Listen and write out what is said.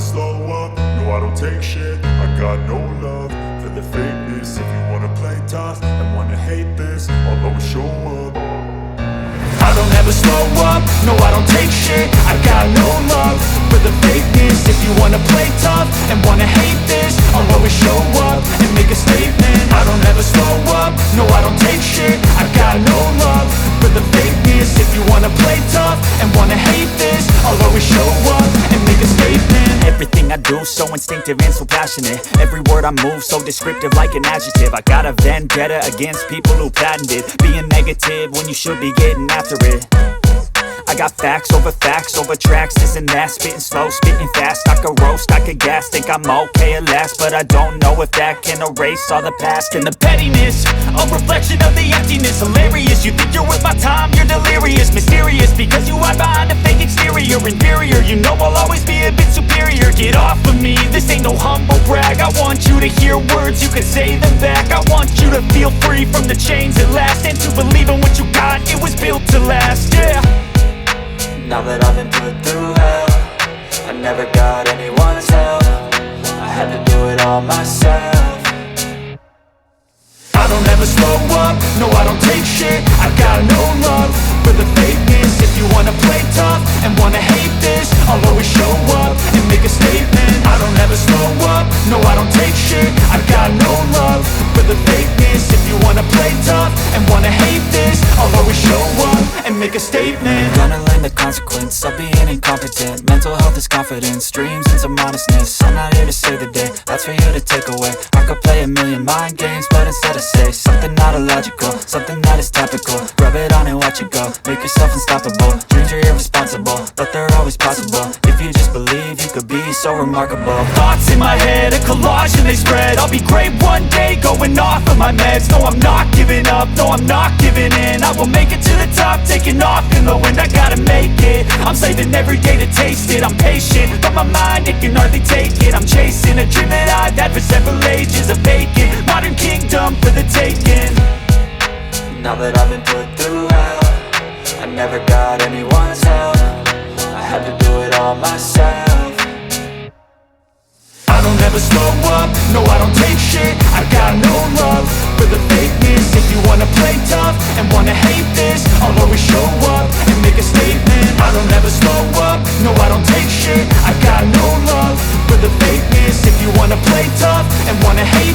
slow up, no I don't take shit. I got no love for the fakeness. If you wanna play tough and wanna hate this, I'll always show up. I don't ever slow up, no I don't take shit. I got no love for the fakeness. If you wanna play tough and wanna hate this, I'll always show up and make a statement. I don't ever slow up, no I don't take shit. I got no love for the fakeness. If you wanna play tough and wanna hate this, I'll always show up and make a statement. Everything I do so instinctive and so passionate. Every word I move so descriptive like an adjective. I got a vendetta against people who patented being negative when you should be getting after it. I got facts over tracks, this and that. Spitting slow, spitting fast, I could roast, I could gas. Think I'm okay at last, but I don't know if that can erase all the past. And the pettiness, a reflection of the emptiness. Hilarious, you think you're worth my time, you're delirious. Mysterious, because you hide behind a fake exterior. Inferior, you know I'll always be a bit superior. Get off of me, this ain't no humble brag. I want you to hear words, you can say them back. I want you to feel free from the chains at last, and to believe in what you got, it was built to last, yeah. Now that I've been put through hell, I never got anyone's help. I had to do it all myself. I don't ever slow up, no I don't take shit. I got no love for the fakeness. If you wanna play tough and wanna hate this, I'll always show up and make a statement. I don't ever slow up, no I don't take shit. I got no love for the fakeness. If you wanna play tough and wanna hate this, I'll always show up and make a statement. Gonna learn the consequence of being incompetent. Mental health is confidence, dreams and some honestness. I'm not here to save the day, that's for you to take away. I could play a million mind games, but instead I say something not illogical, something that is topical. Rub it on and watch it go, make yourself unstoppable. Dreams are irresponsible, but they're always possible. If you just believe, you could be so remarkable. Thoughts in my head, a collage and they spread. I'll be great one day, going off of my meds. No, I'm not giving up, no, I'm not giving in. I will make it to the top, taking off in the wind. I gotta make it, I'm saving every day to taste it. I'm patient, but my mind, it can hardly take it. I'm chasing a dream that I've had for several ages. A vacant, modern kingdom for the taking. Now that I've been put through hell, I never got anyone's help. I had to do it all myself. I don't ever slow up, no I don't take shit. I got no love for the fakeness. If you wanna play tough and wanna hate this, I'll always show up and make a statement. I don't ever slow up, no I don't take shit. I got no love for the fakeness. If you wanna play tough and wanna hate